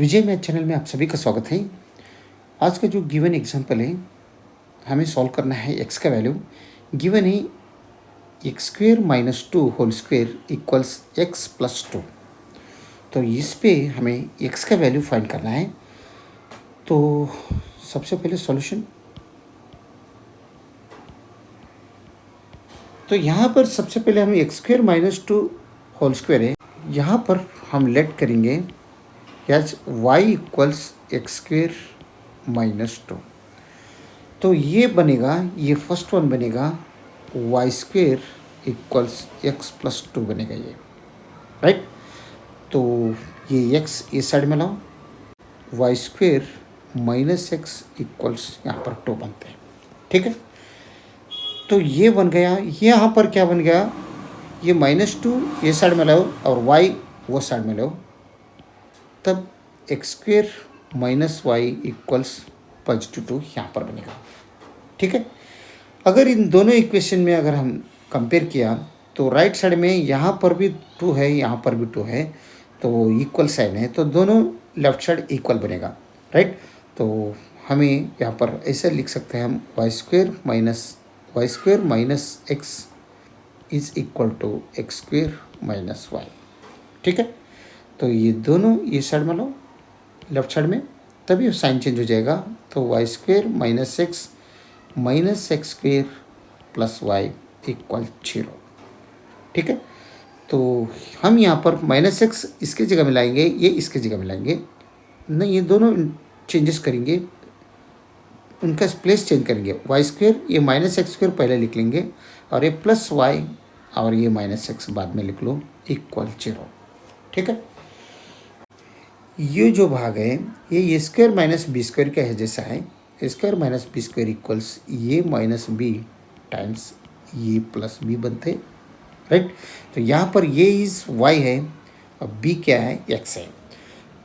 विजय math channel में आप सभी का स्वागत है। आज का जो गिवन एग्जांपल है, हमें सॉल्व करना है एक्स का वैल्यू। गिवन है x square minus two whole square equals x plus two. तो इस पे हमें एक्स का वैल्यू फाइंड करना है। तो सबसे पहले सॉल्यूशन, तो यहाँ पर सबसे पहले हम x square minus two whole square है, यहाँ पर हम लेट करेंगे as y equals x square minus two. तो ये बनेगा, ये फर्स्ट वन बनेगा y square equals x plus two बनेगा ये, राइट। तो ये एक्स इस साइड में लाओ, y square minus x equals यहाँ पर टू बनते हैं, ठीक है। तो ये बन गया, ये यहाँ पर क्या बन गया, ये माइनस टू ये साइड में लाओ और वाई वो साइड में लाओ, तब x square minus y equals positive two यहाँ पर बनेगा, ठीक है। अगर इन दोनों इक्वेशन में अगर हम कंपेयर किया तो राइट साइड में यहाँ पर भी टू है, यहाँ पर भी टू है, तो इक्वल साइन है, तो दोनों लेफ्ट साइड इक्वल बनेगा, राइट। तो हमें यहाँ पर ऐसे लिख सकते हैं हम y square minus x is equal to x square minus y, ठीक है। तो ये दोनों ये साइड में लो लेफ्ट साइड में, तभी साइन चेंज हो जाएगा। तो y square minus x square plus y equal 0, ठीक है। तो हम यहाँ पर माइनस एक्स इसके जगह में लाएंगे, ये इसके जगह में लाएंगे, नहीं ये दोनों चेंजेस करेंगे, उनका प्लेस चेंज करेंगे। वाई स्क्वेयर ये माइनस एक्स स्क्वेयर पहले लिख लेंगे और ये प्लस वाई और ये माइनस एक्स बाद में लिख लो इक्वल 0, ठीक है। ये जो भाग है ये a square minus b square का है जैसा है, a square minus b square equals a minus b times a plus b बनते, राइट। तो यहाँ पर ये इज वाई है और बी क्या है, एक्स है।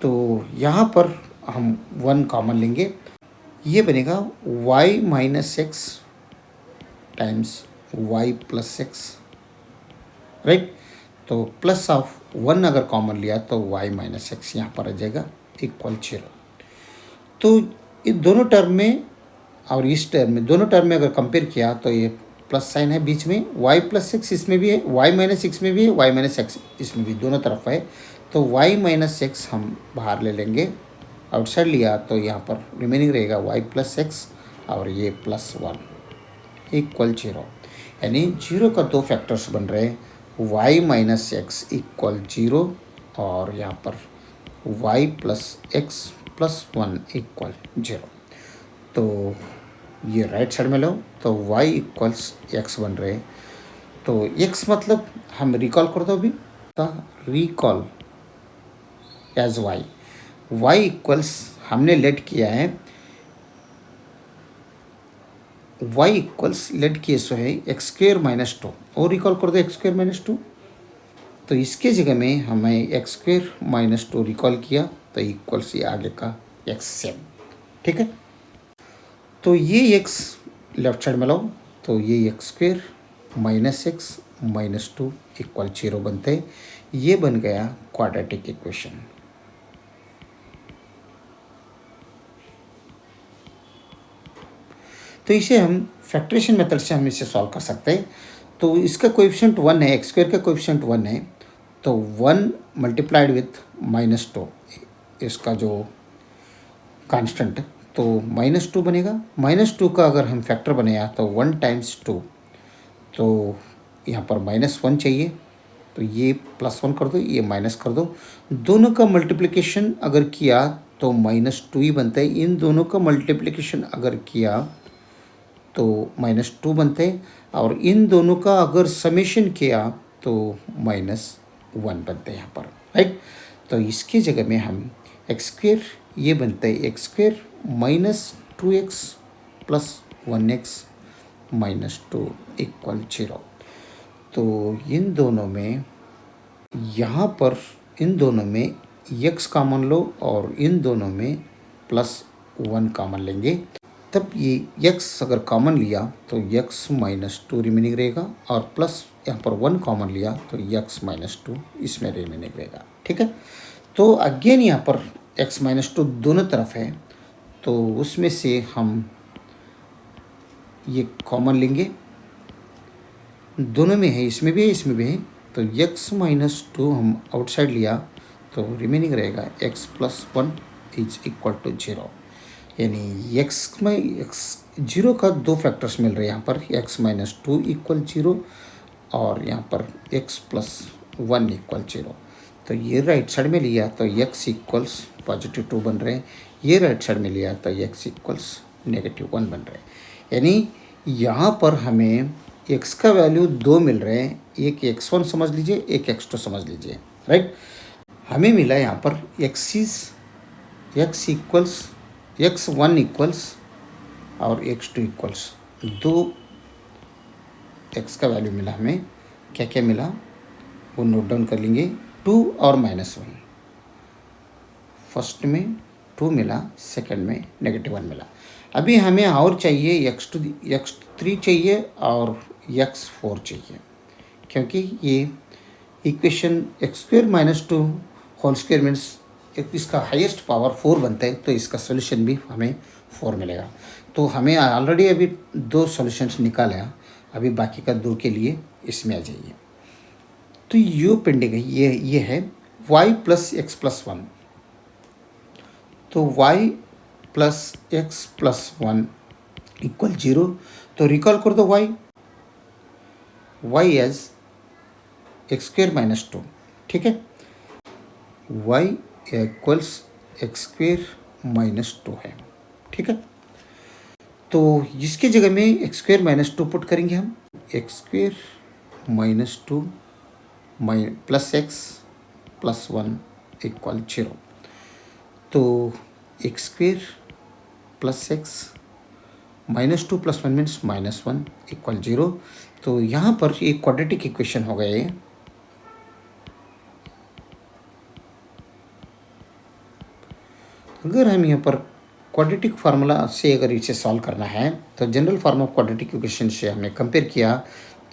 तो यहाँ पर हम वन कॉमन लेंगे, ये बनेगा y minus x times y plus x, right. तो प्लस ऑफ वन अगर कॉमन लिया तो वाई माइनस एक्स यहाँ पर आ जाएगा इक्वल 0। तो इन दोनों टर्म में और इस टर्म में, दोनों टर्म में अगर कंपेयर किया तो ये प्लस साइन है बीच में, वाई प्लस एक्स इसमें भी है, वाई माइनस एक्स में भी है, वाई माइनस एक्स इसमें भी, दोनों तरफ है। तो वाई माइनस एक्स हम बाहर ले लेंगे, आउटसाइड लिया तो यहाँ पर रिमेनिंग रहेगा वाई प्लस एक्स और ये प्लस 1 इक्वल 0। यानी 0 का दो फैक्टर्स बन रहे हैं, y माइनस एक्स इक्वल 0 और यहाँ पर y plus x plus 1 equal 0। तो ये राइट साइड में लो तो y इक्वल्स एक्स बन रहे। तो x मतलब हम रिकॉल कर दो अभी, तो रिकॉल एज y इक्वल्स हमने लेट किया है, y इक्वल्स लेट किए सो है एक्स स्क्वेयर माइनस टू, और रिकॉल कर दो एक्स स्क्वेयर माइनस टू। तो इसके जगह में हमें x square minus to recall किया तो इक्वल्स ये आगे का एक्स सेम, ठीक है। तो ये एक्स लेफ्ट साइड में लाओ, तो ये x square minus x minus two equal 0 बनते, ये बन गया क्वाड्रेटिक इक्वेशन। तो इसे हम फैक्टरेशन मेथड से हम इसे सॉल्व कर सकते हैं। तो इसका कोएफिशिएंट 1 है, एक्स स्क्वायर का कोएफिशिएंट 1 है, तो 1 मल्टीप्लाइड विथ माइनस टू, इसका जो कांस्टेंट, तो माइनस 2 बनेगा। माइनस 2 का अगर हम फैक्टर बनाया तो 1 टाइम्स 2, तो यहाँ पर माइनस 1 चाहिए, तो ये प्लस 1 कर दो, ये माइनस कर दो। दोनों का मल्टीप्लिकेशन अगर किया तो माइनस 2 ही बनता है, इन दोनों का मल्टीप्लिकेशन अगर किया तो माइनस 2 बनते हैं, और इन दोनों का अगर समेशन किया तो माइनस 1 बनते हैं यहाँ पर, राइट। तो इसकी जगह में हम एक्स स्क्वेयर ये बनता है x square minus 2x plus 1x minus 2 equal 0। तो इन दोनों में, यहाँ पर इन दोनों में x कॉमन लो और इन दोनों में प्लस 1 कॉमन लेंगे, तब ये x अगर कॉमन लिया तो x माइनस 2 रिमेनिंग रहेगा, और प्लस यहाँ पर 1 कॉमन लिया तो x माइनस 2 इसमें रिमेनिंग रहेगा, ठीक है। तो अगेन यहाँ पर x माइनस टू दोनों तरफ है, तो उसमें से हम ये कॉमन लेंगे, दोनों में है, इसमें भी है इसमें भी है, तो x माइनस टू हम आउटसाइड लिया तो रिमेनिंग रहेगा x plus one is equal to 0। यानी x में x 0 का दो फैक्टर्स मिल रहे हैं यहाँ पर, x माइनस टू इक्वल 0 और यहाँ पर x प्लस वन इक्वल 0। तो ये राइट साइड में लिया तो x इक्वल्स पॉजिटिव 2 बन रहे हैं, ये राइट साइड में लिया तो x इक्वल्स नेगेटिव 1 बन रहे हैं। यानी यहाँ पर हमें x का वैल्यू 2 मिल रहे हैं, एक x1 समझ लीजिए, एक x2 समझ लीजिए, राइट। हमें मिला यहाँ पर x इक्वल्स x1 इक्वल्स और x2 इक्वल्स, दो x का वैल्यू मिला हमें। क्या क्या मिला वो नोट डाउन कर लेंगे, 2 और -1। फर्स्ट में 2 मिला, सेकंड में -1 मिला। अभी हमें और चाहिए x3 चाहिए और x4 चाहिए, क्योंकि ये equation x² minus two whole square means इसका हाईएस्ट पावर 4 बनता है, तो इसका सोल्यूशन भी हमें 4 मिलेगा। तो हमें ऑलरेडी अभी 2 सॉल्यूशंस निकाला, अभी बाकी का 2 के लिए इसमें आ जाइए। तो ये पेंडिंग है, ये है y प्लस एक्स प्लस 1। तो y plus x plus 1 equal 0। तो रिकॉल कर दो y एज x² माइनस 2, ठीक है। y इक्वल्स x² माइनस 2 है, ठीक है। तो इसके जगह में x² माइनस 2 पुट करेंगे हम, x² minus 2 plus x plus 1 equal 0। तो x² plus x minus 2 plus 1 means -1 equal 0। तो यहाँ पर एक क्वाड्रेटिक इक्वेशन हो गया है। अगर हम यहाँ पर क्वाड्रेटिक फार्मूला से अगर इसे सॉल्व करना है तो general form of quadratic equation से हमने कंपेयर किया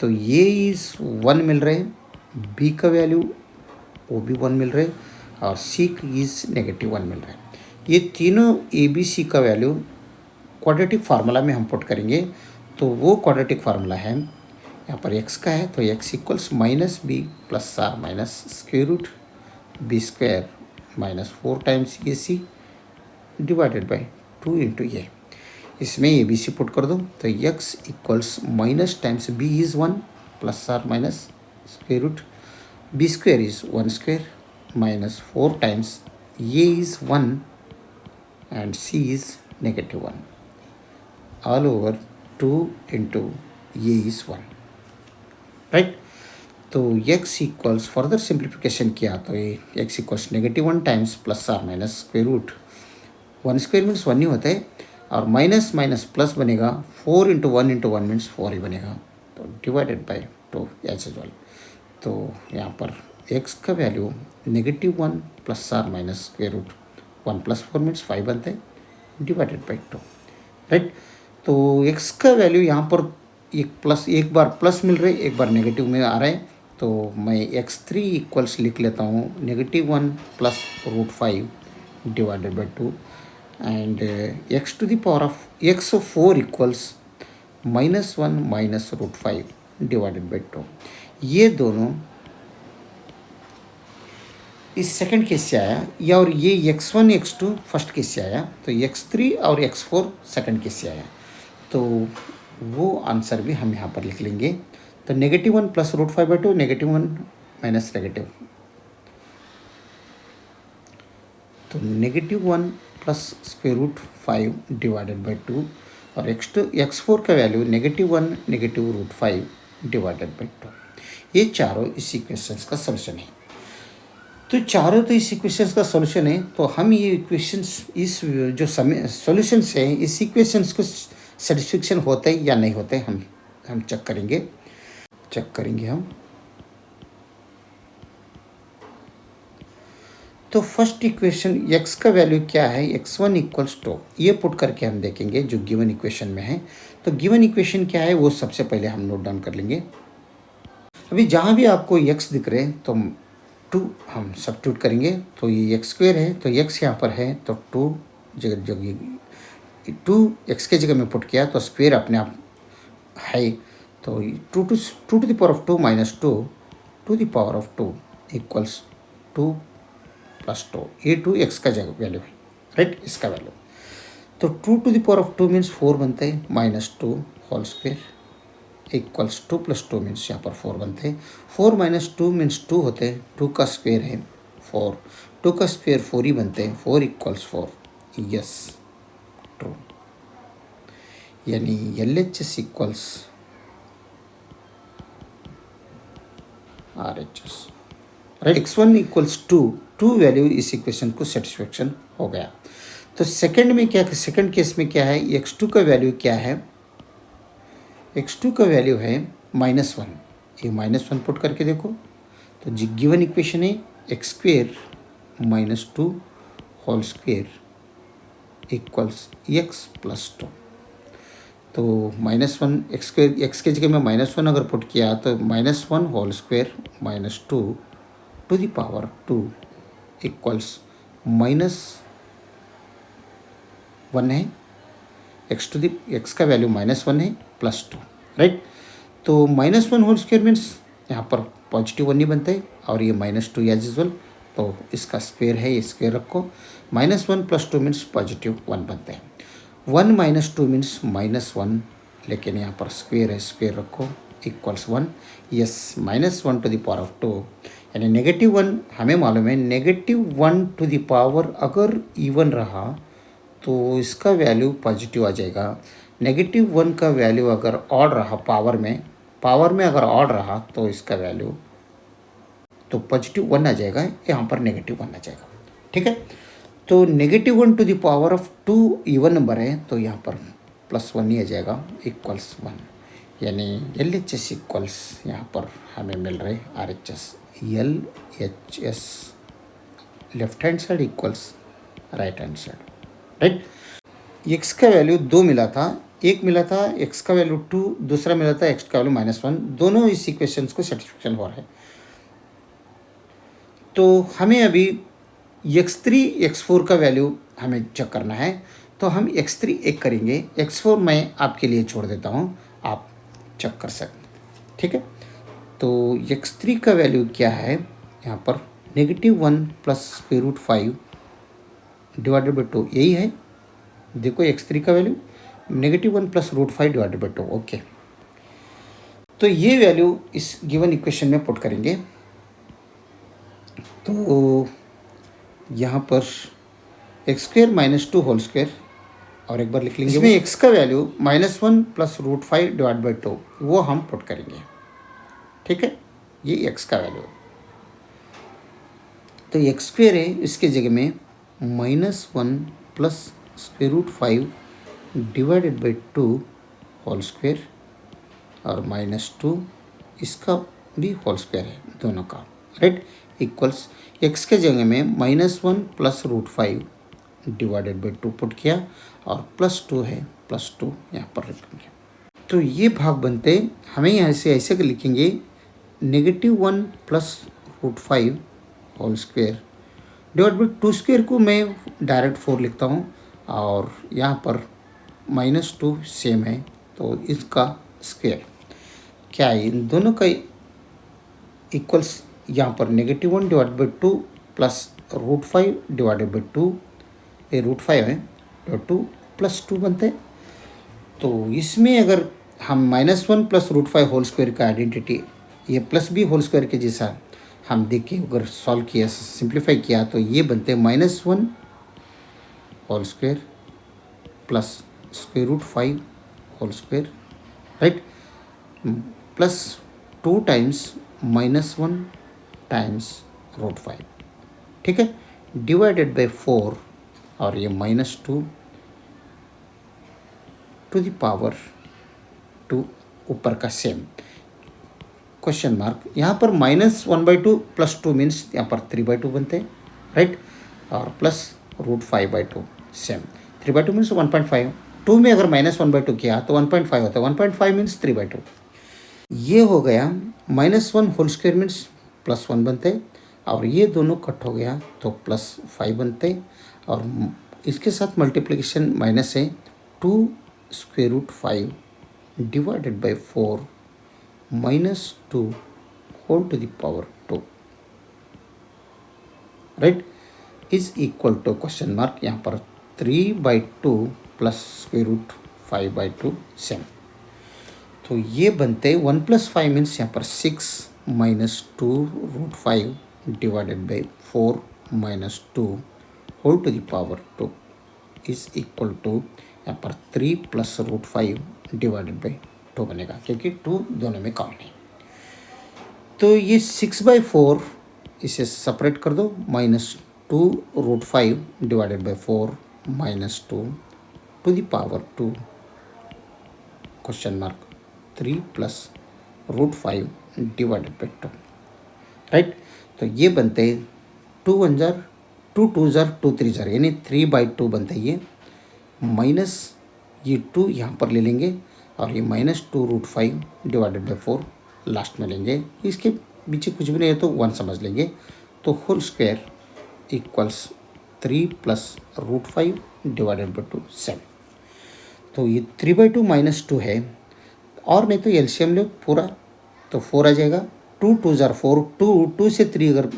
तो ये इज़ 1 मिल रहे, बी का वैल्यू वो भी 1 मिल रहे और सी इज़ -1 मिल रहा है। ये तीनों ए बी सी का वैल्यू क्वाड्रेटिक फार्मूला में हम पुट करेंगे। तो वो क्वाड्रेटिक फार्मूला है, यहाँ पर x का है तो x equals minus b plus are minus square root b square minus 4 times a c divided by 2 into a. इसमें ए बी सी पुट कर दो तो x equals minus times b is 1 plus are minus square root b square is 1 square minus 4 times a is 1 and c is -1 all over 2 into a is 1, right. तो x equals further simplification किया तो ये x equals -1 times plus are minus square root 1 square means 1 ही होता है और minus minus plus बनेगा 4 into 1 means 4 ही बनेगा, तो डिवाइडेड बाई 2 एज यूजुअल। तो यहाँ पर x का value -1 plus are minus square root 1 plus 4 means 5 बनता है डिवाइडेड बाई 2, राइट। तो x का वैल्यू यहाँ पर एक बार प्लस मिल रहा है, एक बार नेगेटिव में आ रहा है। तो मैं x3 इक्वल्स लिख लेता हूँ -1 plus √5 divided by 2 and x to the power of x4 equals -1 minus √5 divided by 2। ये दोनों इस सेकंड केस से आया या और ये x1 x2 फर्स्ट केस से आया, तो x3 और x4 सेकंड केस से आया। तो वो आंसर भी हम यहाँ पर लिख लेंगे। तो -1 प्लस √5 बाई 2 -1 माइनस नेगेटिव, तो -1 plus square root 5 divided by 2 और x4 का वैल्यू -1 -√5 डिवाइडेड बाई 2। ये चारों इस इक्वेशंस का सॉल्यूशन है। तो चारों तो इस इक्वेशंस का सॉल्यूशन है, तो हम ये इक्वेशंस इस जो सॉल्यूशंस हैं इस इक्वेशंस को सेटिस्फेक्शन होता है या नहीं होता है हम चेक करेंगे हम। तो फर्स्ट इक्वेशन x का वैल्यू क्या है, x1 इक्वल्स 2, ये पुट करके हम देखेंगे जो गिवन इक्वेशन में है। तो गिवन इक्वेशन क्या है वो सबसे पहले हम नोट डाउन कर लेंगे। अभी जहाँ भी आपको x दिख रहे हैं तो 2 हम सब्स्टिट्यूट करेंगे तो ये एक्स स्क्वेयर है, तो एक्स यहाँ पर है तो 2 जगह जगह 2 एक्स के जगह में पुट किया तो स्क्वेयर अपने आप है, तो 2 to the power of 2 minus 2 to the power of 2 equals 2 plus 2, ये 2 एक्स का जगह वैल्यू है, राइट, इसका वैल्यू। तो 2 to the power of 2 means 4 बनता है, minus 2 whole square equals 2 plus 2 means यहाँ पर 4 बनते हैं। 4 माइनस 2 मीन्स 2 होते हैं, 2 का स्क्वेयर है 4, 2 का स्क्वेयर 4 ही बनते हैं, 4 इक्वल्स 4, यस ट्रू। यानी LHS equals RHS, right. x1 equals 2 value इस इक्वेशन को सेटिस्फेक्शन हो गया। तो सेकंड में क्या, सेकंड केस में क्या है, x2 का वैल्यू क्या है, x2 का वैल्यू है -1, ये -1 पुट करके देखो तो जी गिवन इक्वेशन है x square minus 2 whole square equals x plus 2। तो -1 एक्स स्क्वेयर, एक्स के जगह में -1 अगर पुट किया तो -1 whole square minus 2 to the power 2 equals -1 है, एक्स का वैल्यू -1 है प्लस 2, राइट। तो -1 होल स्क्वेयर मीन्स यहाँ पर पॉजिटिव 1 नहीं बनता है और ये -2 एज यूजुअल, तो इसका स्क्वेयर है, ये स्क्वेयर रखो, -1 प्लस 2 मीन्स पॉजिटिव 1 बनता है। 1 माइनस 2 मीन्स -1, लेकिन यहाँ पर स्क्वेयर है, स्क्वेयर रखो equals 1, yes -1 to the power of 2, यानी -1 हमें मालूम है -1 टू द पावर अगर इवन रहा तो इसका वैल्यू पॉजिटिव आ जाएगा। -1 का वैल्यू अगर ऑड रहा पावर में अगर ऑड रहा तो इसका वैल्यू तो पॉजिटिव 1 आ जाएगा, यहाँ पर -1 आ जाएगा, ठीक है। तो -1 to the power of 2 even number है तो यहाँ पर +1 ही आ जाएगा इक्वल्स 1, यानी LHS इक्वल्स यहाँ पर हमें मिल रहे RHS, LHS left hand side equals right hand side, right. X का वैल्यू 2 मिला था, एक मिला था एक्स का वैल्यू 2, दूसरा मिला था एक्स का वैल्यू -1, दोनों इस इक्वेशंस को सेटिस्फेक्शन हो रहा है। तो हमें अभी x3 x4 का वैल्यू हमें चेक करना है, तो हम x3 एक करेंगे, x4 मैं आपके लिए छोड़ देता हूँ, आप चेक कर सकते, ठीक है। तो x3 का वैल्यू क्या है, यहाँ पर -1 प्लस √5 डिवाइडेड बाई 2, यही है, देखो x3 का value -1 plus √5 divided by 2, okay. तो ये वैल्यू इस गिवन इक्वेशन में पुट करेंगे, तो यहाँ पर x² माइनस 2 होल स्क्वेयर और एक बार लिख लेंगे, इसमें x का वैल्यू -1 प्लस √5 डिवाइड बाई 2 वो हम पुट करेंगे, ठीक है। ये x का वैल्यू, तो x² है, इसके जगह में -1 plus √5 divided by 2 whole square और -2 इसका भी होल स्क्वायर है दोनों का, राइट, इक्वल्स x के जगह में -1 प्लस √5 डिवाइडेड बाई 2 पुट किया और +2 है, +2 यहाँ पर रखेंगे। तो ये भाग बनते हमें यहाँ से ऐसे लिखेंगे -1 plus √5 whole square divide by 2 square को मैं डायरेक्ट 4 लिखता हूँ और यहाँ पर -2 सेम है तो इसका स्क्वेयर क्या है, इन दोनों का इक्वल्स यहाँ पर -1 divide by 2 plus √5 divided by 2, ये √5 है तो 2 प्लस 2 बनते हैं। तो इसमें अगर हम -1 प्लस √5 होल स्क्वायर का आइडेंटिटी ये प्लस भी होल स्क्वायर के जैसा हम देख के अगर सॉल्व किया, सिंप्लीफाई किया तो ये बनते हैं -1 whole square plus √5 whole square, right, plus 2 times -1 times √5, ठीक है, डिवाइडेड बाई 4 और ये -2 टू द पावर 2 ऊपर का सेम क्वेश्चन मार्क, यहाँ पर -1/2 प्लस 2 मीन्स यहाँ पर 3/2 बनते हैं, राइट, और प्लस √5/2 सेम, 3/2 मीन्स 1.5, 2 में अगर -1/2 किया तो 1.5 होता है, 1.5 मीन्स 3/2। ये हो गया -1 होल स्क्वायर मीन्स +1 बनते हैं, और ये दोनों कट हो गया तो +5 बनते, और इसके साथ मल्टीप्लिकेशन माइनस है, 2√5 divided by 4 -2 whole to the power 2, right, is equal to question mark, यहाँ पर 3/2 प्लस √5/2 सेम। तो ये बनते 1 + 5 मीन्स यहाँ पर 6 -2√5 divided by 4 -2 whole to the power 2 is equal to यहाँ पर 3 + √5 डिवाइडेड बाई 2 बनेगा, क्योंकि 2 दोनों में कॉमन है। तो ये 6/4 इसे सेपरेट कर दो, -2√5 divided by 4 -2 to the power 2 question mark 3 + √5 divided by 2, right. तो ये बनते 2 1 जार 2 2 जार 2 3 जार यानी 3/2 बनता है ये, माइनस ये 2 यहाँ पर ले लेंगे और ये -2√5 डिवाइडेड बाई 4 लास्ट में लेंगे, इसके पीछे कुछ भी नहीं है तो 1 समझ लेंगे। तो whole square equals 3 + √5 divided by 2 7। तो ये 3/2 -2 है, और नहीं तो एलसीएम लो पूरा तो 4 आ जाएगा, 2 2 जार 4, 2 से 3 अगर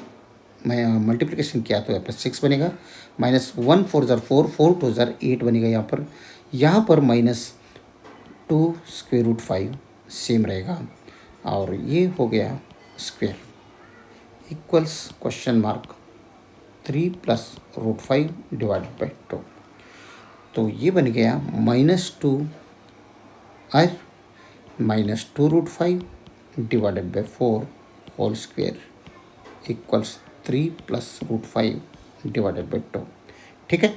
मैं मल्टीप्लिकेशन किया तो यहाँ पर 6 बनेगा, -1 4 जार 4, 4 2 जार 8 बनेगा यहाँ पर -2√5 सेम रहेगा, और ये हो गया square equals question mark 3 + √5 divided by 2। तो ये बन गया -2 और -2√5 divided by 4 whole square equals 3 + √5 divided by 2, ठीक है।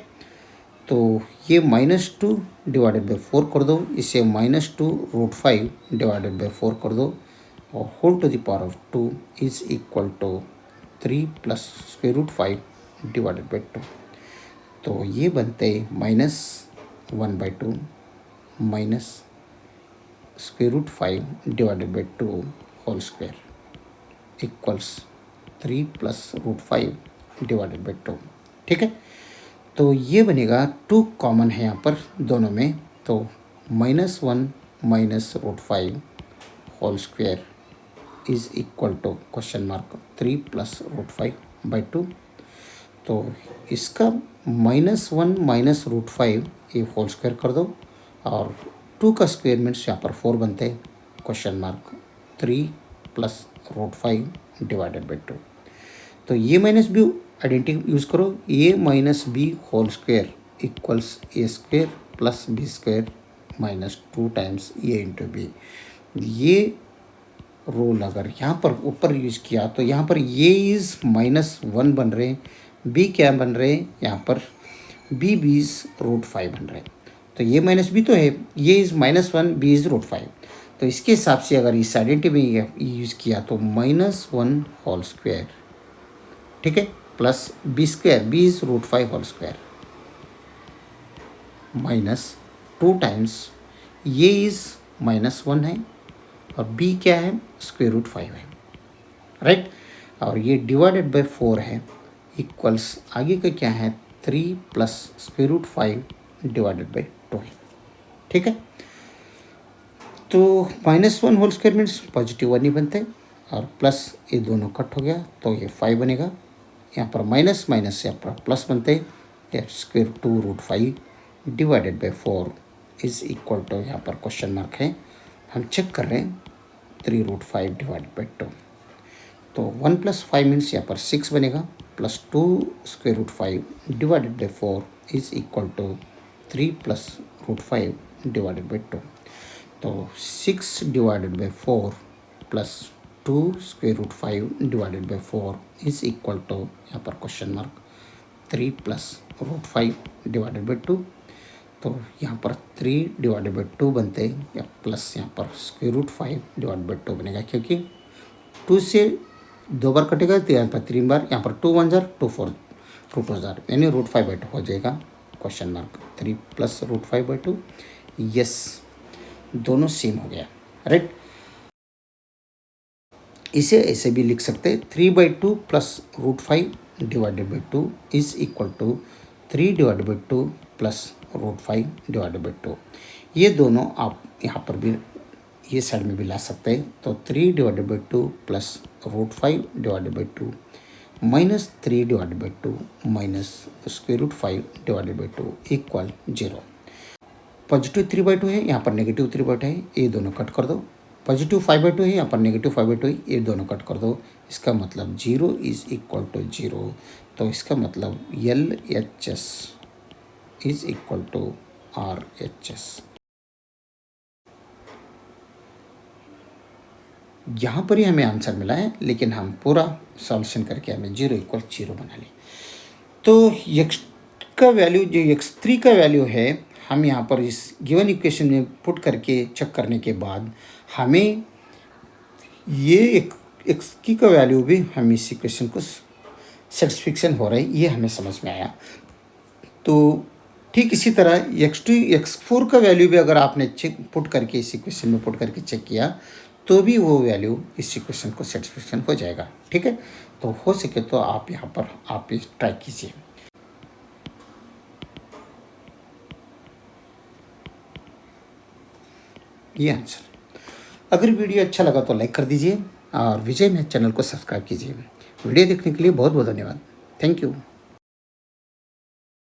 तो ये -2 डिवाइडेड बाई 4 कर दो, इसे -2√5 डिवाइडेड बाई 4 कर दो, और whole to the power of 2 is equal to 3 + √5 divided by 2। तो ये बनते -1/2 -√5 divided by 2 whole square equals 3 + √5 divided by 2, ठीक है। तो ये बनेगा 2 कॉमन है यहाँ पर दोनों में, तो -1 -√5 whole square is equal to question mark 3 + √5 by 2। तो इसका -1 -√5 ये होल स्क्वायर कर दो, और 2 का स्क्वायर मीन्स यहाँ पर 4 बनते हैं, क्वेश्चन मार्क 3 + √5 डिवाइडेड बाई 2। तो ये माइनस बी आइडेंटिटी यूज़ करो, a - b whole square equals a square plus B square -2 times a into b. ये रोल अगर यहाँ पर ऊपर यूज़ किया तो यहाँ पर ये इज़ -1 बन रहे हैं, बी क्या बन रहे हैं यहाँ पर बी इज़ √5 बन रहे हैं। तो ये -b तो है, ये इज़ -1, बी इज़ √5। तो इसके हिसाब से अगर इस आइडेंटिटी में यूज़ किया तो -1 होल स्क्वायर, ठीक है, plus B square, B is √5 whole square -2 times ये इज़ -1 है, और b क्या है √5 है, राइट। और ये डिवाइडेड बाई 4 है, इक्वल्स आगे का क्या है 3 + √5 डिवाइडेड बाई 2 है, ठीक है। तो -1 होल स्क्वायर मीन्स +1 ही बनते हैं, और प्लस ये दोनों कट हो गया तो ये 5 बनेगा, यहाँ पर माइनस माइनस यहाँ पर प्लस बनते हैं, √2 divided by 4 is equal to, यहाँ पर क्वेश्चन मार्क है, हम चेक कर रहे हैं 3√5 डिवाइडेड बाई 2। तो 1 + 5 मीन्स यहाँ पर 6 बनेगा, +2 √5 divided by 4 is equal to 3 + √5 divided by 2। तो 6 divided by 4 + 2 √5 divided by 4 is equal to, यहाँ पर क्वेश्चन मार्क 3 + √5 डिवाइडेड बाई 2। तो यहाँ पर 3 डिवाइडेड बाई 2 बनते हैं, या प्लस यहाँ पर √5 डिवाइड बाई 2 बनेगा, क्योंकि 2 से 2 बार कटेगा तो यहाँ पर 3 बार, यहाँ पर 2 1 जार 2 4 2 2 जार यानी √5/2 हो जाएगा, क्वेश्चन मार्क 3 + √5/2। यस, दोनों सेम हो गया, राइट। इसे ऐसे भी लिख सकते हैं 3/2 plus √5 divided by 2 is equal to 3 divided by 2 plus √5 divided by 2। ये दोनों आप यहाँ पर भी ये साइड में भी ला सकते हैं। तो 3 divided by 2 plus √5 divided by 2 minus 3 divided by 2 minus √5 divided by 2 equal 0। Positive 3/2 है, यहाँ पर नेगेटिव 3/2 है, ये दोनों कट कर दो। पॉजिटिव 5/2 है, यहाँ पर नेगेटिव 5/2 है, ये दोनों कट कर दो। इसका मतलब 0 इज इक्वल टू 0। तो इसका मतलब LHS is equal to RHS। यहाँ पर ही हमें आंसर मिला है, लेकिन हम पूरा सॉल्यूशन करके हमें 0 इक्वल 0 बना ली। तो x का वैल्यू जो x3 का वैल्यू है, हम यहाँ पर इस गिवन इक्वेशन में पुट करके चेक करने के बाद हमें ये एक एक्स की का वैल्यू भी हम इस इक्वेशन को सेटिस्फिक्शन हो रहा है, ये हमें समझ में आया। तो ठीक इसी तरह x4 का वैल्यू भी अगर आपने चेक पुट करके इस इक्वेशन में पुट करके चेक किया तो भी वो वैल्यू इस इक्वेशन को सेटिस्फिक्शन हो जाएगा। ठीक है, तो हो सके तो आप यहाँ पर आप इस ट्राई कीजिए। ये आंसर। अगर वीडियो अच्छा लगा तो लाइक कर दीजिए और विजय मैथ चैनल को सब्सक्राइब कीजिए। वीडियो देखने के लिए बहुत बहुत धन्यवाद। Thank you.